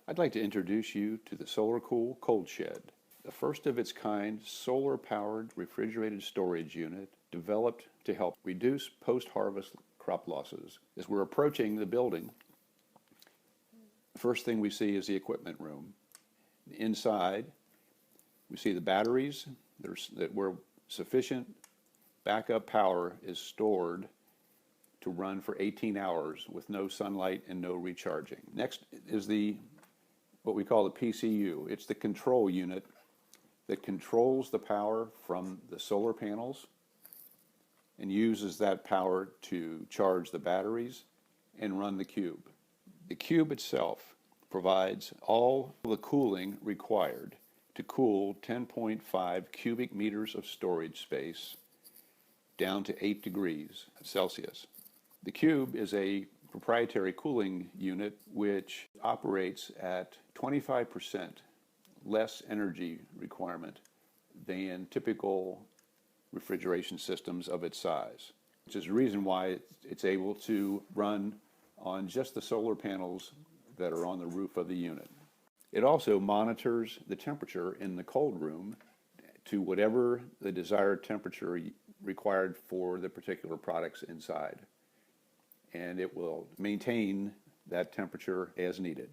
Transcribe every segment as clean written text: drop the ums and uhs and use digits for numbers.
I'd like to introduce you to the SolarCool Cold Shed, the first of its kind solar-powered refrigerated storage unit developed to help reduce post-harvest crop losses. As we're approaching the building, the first thing we see is the equipment room. Inside, we see the batteries where sufficient backup power is stored to run for 18 hours with no sunlight and no recharging. Next is what we call the PCU. It's the control unit that controls the power from the solar panels and uses that power to charge the batteries and run the cube. The cube itself provides all the cooling required to cool 10.5 cubic meters of storage space down to 8 degrees Celsius. The cube is a proprietary cooling unit which operates at 25% less energy requirement than typical refrigeration systems of its size, which is the reason why it's able to run on just the solar panels that are on the roof of the unit. It also monitors the temperature in the cold room to whatever the desired temperature required for the particular products inside, and it will maintain that temperature as needed.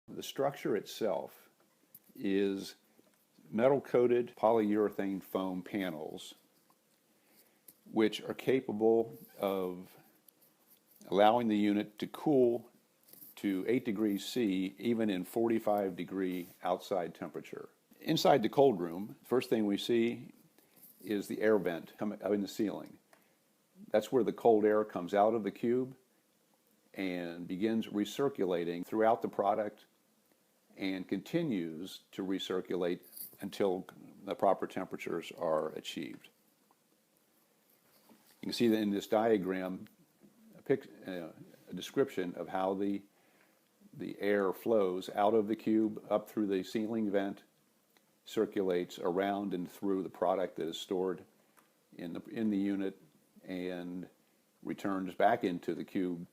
The structure itself is metal-coated polyurethane foam panels which are capable of allowing the unit to cool to 8 degrees C even in 45 degree outside temperature. Inside the cold room, first thing we see is the air vent coming up in the ceiling. That's where the cold air comes out of the cube and begins recirculating throughout the product and continues to recirculate until the proper temperatures are achieved. You can see that in this diagram a description of how the air flows out of the cube up through the ceiling vent, circulates around and through the product that is stored in the unit, and returns back into the cube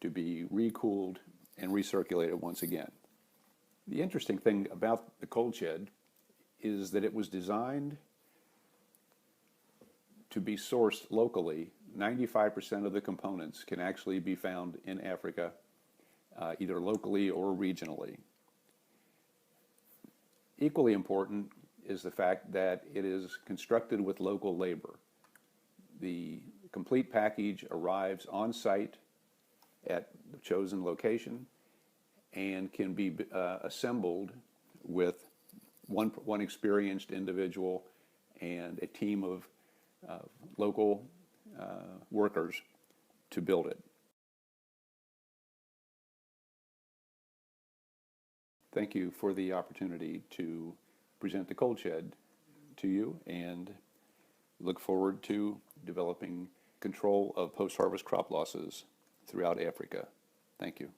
to be recooled and recirculated once again. The interesting thing about the cold shed is that it was designed to be sourced locally. 95% of the components can actually be found in Africa, either locally or regionally. Equally important is the fact that it is constructed with local labor. The complete package arrives on site at the chosen location and can be assembled with one experienced individual and a team of local workers to build it. Thank you for the opportunity to present the cold shed to you, and look forward to developing control of post-harvest crop losses throughout Africa. Thank you.